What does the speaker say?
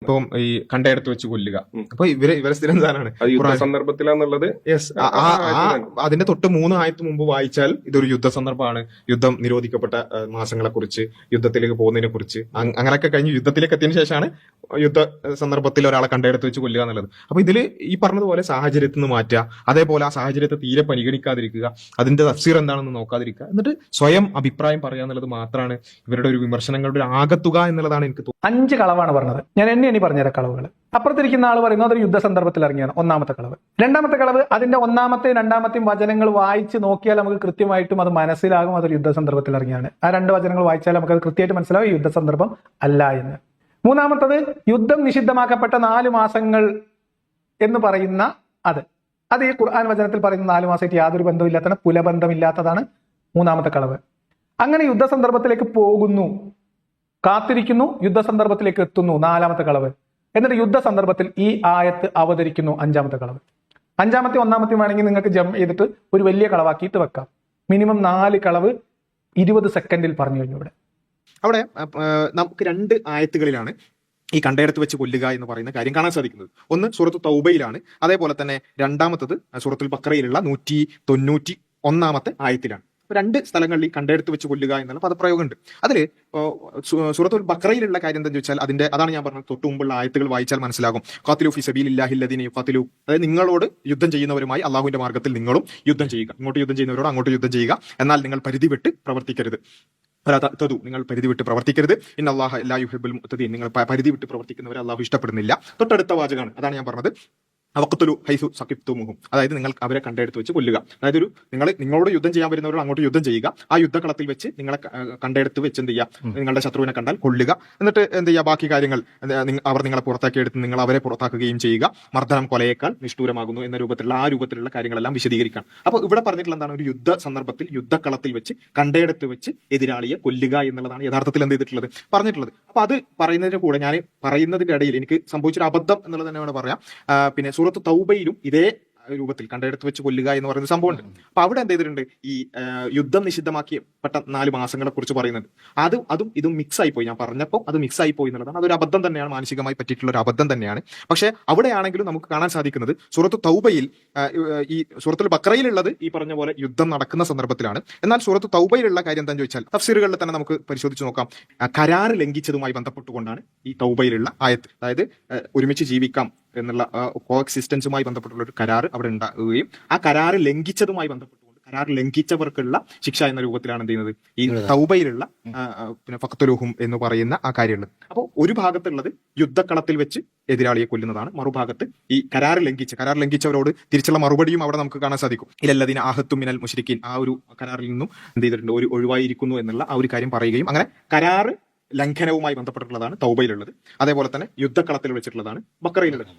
ഇപ്പം ഈ കണ്ടെടുത്ത് വെച്ച് കൊല്ലുക. അപ്പൊ ഇവരെ സ്ഥിരം സാധനമാണ് സന്ദർഭത്തിലാന്നുള്ളത്. അതിന്റെ തൊട്ട് 3 ആയത്ത് മുമ്പ് വായിച്ചാൽ ഇതൊരു യുദ്ധ സന്ദർഭമാണ്. യുദ്ധം നിരോധിക്കപ്പെട്ട മാസങ്ങളെ കുറിച്ച്, യുദ്ധത്തിലേക്ക് പോകുന്നതിനെ കുറിച്ച്, അങ്ങനെയൊക്കെ കഴിഞ്ഞ് യുദ്ധത്തിലേക്ക് എത്തിയതിനു ശേഷമാണ് യുദ്ധ സന്ദർഭത്തിൽ ഒരാളെ കണ്ടെടുത്ത് വെച്ച് കൊല്ലുക എന്നുള്ളത്. അപ്പൊ ഇതില് ഈ പറഞ്ഞതുപോലെ സാഹചര്യത്തിൽ നിന്ന് മാറ്റുക, അതേപോലെ ആ സാഹചര്യത്തെ തീരെ പരിഗണിക്കാതിരിക്കുക, അതിന്റെ തഫ്സീർ എന്താണെന്ന് നോക്കാതിരിക്കുക, എന്നിട്ട് സ്വയം അഭിപ്രായം പറയുക എന്നുള്ളത് മാത്രമാണ് ഇവരുടെ ഒരു വിമർശനങ്ങളുടെ ഒരു ആകത്തുക എന്നുള്ളതാണ് എനിക്ക് തോന്നുന്നത്. 5 കളവാണ് പറഞ്ഞത്. ഞാൻ എണ്ണി പറഞ്ഞുതരാം കളവുകൾ. അപ്പുറത്തിരിക്കുന്ന ആൾ പറയുന്നത് അതൊരു യുദ്ധ സന്ദർഭത്തിൽ ഇറങ്ങിയാണ് ഒന്നാമത്തെ കളവ്. രണ്ടാമത്തെ കളവ്, അതിന്റെ ഒന്നാമത്തെയും രണ്ടാമത്തെയും വചനങ്ങൾ വായിച്ച് നോക്കിയാൽ നമുക്ക് കൃത്യമായിട്ടും അത് മനസ്സിലാകും അതൊരു യുദ്ധ സന്ദർഭത്തിൽ ഇറങ്ങിയാണ്. ആ 2 വചനങ്ങൾ വായിച്ചാൽ നമുക്ക് അത് കൃത്യമായിട്ട് മനസ്സിലാവും യുദ്ധ സന്ദർഭം അല്ല എന്ന്. മൂന്നാമത്തത്, യുദ്ധം നിഷിദ്ധമാക്കപ്പെട്ട 4 മാസങ്ങൾ എന്ന് പറയുന്ന അത് ഈ ഖുർആൻ വചനത്തിൽ പറയുന്ന 4 മാസമായിട്ട് യാതൊരു ബന്ധമില്ലാത്തതാണ്, പുലബന്ധമില്ലാത്തതാണ് മൂന്നാമത്തെ കളവ്. അങ്ങനെ യുദ്ധ സന്ദർഭത്തിലേക്ക് പോകുന്നു, കാത്തിരിക്കുന്നു, യുദ്ധ സന്ദർഭത്തിലേക്ക് എത്തുന്നു, 4-മത്തെ കളവ്. എന്നിട്ട് യുദ്ധ സന്ദർഭത്തിൽ ഈ ആയത്ത് അവതരിക്കുന്നു, 5-മത്തെ കളവ്. 5-മത്തെ 1-മത്തെ വേണമെങ്കിൽ നിങ്ങൾക്ക് ജം ചെയ്തിട്ട് ഒരു വലിയ കളവാക്കിയിട്ട് വെക്കാം. മിനിമം 4 കളവ് 20 സെക്കൻഡിൽ പറഞ്ഞു കഴിഞ്ഞു. അവിടെ നമുക്ക് 2 ആയത്തുകളിലാണ് ഈ കണ്ടെടുത്ത് വെച്ച് കൊല്ലുക എന്ന് പറയുന്ന കാര്യം കാണാൻ സാധിക്കുന്നത്. ഒന്ന് സൂറത്ത് തൗബയിലാണ്, അതേപോലെ തന്നെ രണ്ടാമത്തത് സൂറത്തുൽ ബഖറയിലുള്ള 191-ാമത്തെ ആയത്തിലാണ്. 2 സ്ഥലങ്ങളിൽ ഈ കണ്ടെടുത്ത് വെച്ച് കൊല്ലുക എന്നുള്ള പദപ്രയോഗമുണ്ട്. അതിൽ സൂറത്തുൽ ബഖറയിലുള്ള കാര്യം എന്താണെന്ന് ചോദിച്ചാൽ അതാണ് ഞാൻ പറഞ്ഞത്, തൊട്ട് മുമ്പുള്ള ആയത്തുകൾ വായിച്ചാൽ മനസ്സിലാകും. ഖാതിലു ഫീ സബീലില്ലാഹി അല്ലദീന യുഖാതിലു, അതായത് നിങ്ങളോട് യുദ്ധം ചെയ്യുന്നവരുമായി അള്ളാഹുവിന്റെ മാർഗ്ഗത്തിൽ നിങ്ങളും യുദ്ധം ചെയ്യുക. ഇങ്ങോട്ട് യുദ്ധം ചെയ്യുന്നവരോട് അങ്ങോട്ട് യുദ്ധം ചെയ്യുക. എന്നാൽ നിങ്ങൾ പരിധി വിട്ട് പ്രവർത്തിക്കരുത്. നിങ്ങൾ പരിധി വിട്ട് പ്രവർത്തിക്കരുത്. ഇന്നല്ലാഹ ലാ യുഹിബ്ബുൽ മുഅ്തദീൻ, നിങ്ങൾ പരിധി വിട്ട് പ്രവർത്തിക്കുന്നവരെ അള്ളാഹു ഇഷ്ടപ്പെടുന്നില്ല. തൊട്ടടുത്ത വാചകമാണ്, അതാണ് ഞാൻ പറഞ്ഞത്, അവഖ്തുലു ഹൈസു സഖിഫ്തുമുഹും, അതായത് നിങ്ങൾ അവരെ കണ്ടെടുത്ത് വെച്ച് കൊല്ലുക. അതായത് നിങ്ങളോട് യുദ്ധം ചെയ്യാൻ വരുന്നവരോട് അങ്ങോട്ട് യുദ്ധം ചെയ്യുക. ആ യുദ്ധകളത്തിൽ വെച്ച് നിങ്ങളെ കണ്ടെടുത്ത് വെച്ച് എന്ത് ചെയ്യുക, നിങ്ങളുടെ ശത്രുവിനെ കണ്ടാൽ കൊല്ലുക. എന്നിട്ട് എന്ത് ചെയ്യുക, ബാക്കി കാര്യങ്ങൾ അവർ നിങ്ങളെ പുറത്താക്കി എടുത്ത് നിങ്ങൾ അവരെ പുറത്താക്കുകയും ചെയ്യുക. മർദ്ദനം കൊലയേക്കാൾ നിഷ്ഠൂരമാകുന്നു എന്ന രൂപത്തിലുള്ള ആ രൂപത്തിലുള്ള കാര്യങ്ങളെല്ലാം വിശദീകരിക്കാം. അപ്പോൾ ഇവിടെ പറഞ്ഞിട്ടുള്ള എന്താണ്, ഒരു യുദ്ധ സന്ദർഭത്തിൽ യുദ്ധക്കളത്തിൽ വെച്ച് കണ്ടെടുത്ത് വെച്ച് എതിരാളിയെ കൊല്ലുക എന്നുള്ളതാണ് യഥാർത്ഥത്തിൽ എന്ത് ചെയ്തിട്ടുള്ളത്, പറഞ്ഞിട്ടുള്ളത്. അപ്പൊ അത് പറയുന്നതിന്റെ കൂടെ ഞാൻ പറയുന്നതിന്റെ ഇടയിൽ എനിക്ക് സംഭവിച്ചൊരു അബദ്ധം എന്നുള്ളത് തന്നെ പറയാം. പിന്നെ സൂറത്ത് തൗബയിലും ഇതേ രൂപത്തിൽ കണ്ടെടുത്ത് വെച്ച് കൊല്ലുക എന്ന് പറയുന്ന സംഭവമുണ്ട്. അപ്പൊ അവിടെ എന്ത് ചെയ്തിട്ടുണ്ട്, ഈ യുദ്ധം നിഷിദ്ധമാക്കിയപ്പെട്ട 4 മാസങ്ങളെ കുറിച്ച് പറയുന്നുണ്ട്. അതും ഇതും മിക്സ് ആയി പോയി. ഞാൻ പറഞ്ഞപ്പോൾ അത് മിക്സ് ആയി പോയി എന്നുള്ളതാണ്. അതൊരു അബദ്ധം തന്നെയാണ്, മാനസികമായി പറ്റിയിട്ടുള്ള ഒരു അബദ്ധം തന്നെയാണ്. പക്ഷെ അവിടെയാണെങ്കിലും നമുക്ക് കാണാൻ സാധിക്കുന്നത് സൂറത്ത് തൗബയിൽ, ഈ സൂറത്തുൽ ബഖറയിലുള്ളത് ഈ പറഞ്ഞ പോലെ യുദ്ധം നടക്കുന്ന സന്ദർഭത്തിലാണ്. എന്നാൽ സൂറത്ത് തൗബയിലുള്ള കാര്യം എന്താണെന്ന് ചോദിച്ചാൽ തഫ്സീറുകളിൽ തന്നെ നമുക്ക് പരിശോധിച്ച് നോക്കാം. കരാർ ലംഘിച്ചതുമായി ബന്ധപ്പെട്ടുകൊണ്ടാണ് ഈ തൗബയിലുള്ള ആയത്ത്, അതായത് ഒരുമിച്ച് ജീവിക്കാം എന്നുള്ള കോ എക്സിസ്റ്റൻസുമായി ബന്ധപ്പെട്ടുള്ള ഒരു കരാർ അവിടെ ഉണ്ടാവുകയും ആ കരാർ ലംഘിച്ചതുമായി ബന്ധപ്പെട്ടുകൊണ്ട് കരാർ ലംഘിച്ചവർക്കുള്ള ശിക്ഷ എന്ന രൂപത്തിലാണ് എന്ത് ചെയ്യുന്നത് ഈ തൗബയിലുള്ള പിന്നെ ഫഖ്തുലുഹും എന്ന് പറയുന്ന ആ കാര്യമുള്ളത്. അപ്പോൾ ഒരു ഭാഗത്തുള്ളത് യുദ്ധക്കളത്തിൽ വെച്ച് എതിരാളിയെ കൊല്ലുന്നതാണ്, മറുഭാഗത്ത് ഈ കരാർ ലംഘിച്ചവരോട് തിരിച്ചുള്ള മറുപടിയും അവിടെ നമുക്ക് കാണാൻ സാധിക്കും. ഇലല്ലദീന ആഹത്തും മിനൽ മുശ്രിക്കീൻ, ആ ഒരു കരാറിൽ നിന്നും എന്ത് ചെയ്തിട്ടുണ്ട്, ഒരു ഒഴിവായിരിക്കുന്നു എന്നുള്ള ആ ഒരു കാര്യം പറയുകയും അങ്ങനെ കരാർ ലംഘനവുമായി ബന്ധപ്പെട്ടിട്ടുള്ളതാണ് തൗബയിലുള്ളത്. അതേപോലെ തന്നെ യുദ്ധക്കളത്തിൽ വെച്ചിട്ടുള്ളതാണ് ബഖറയിലുള്ളത്.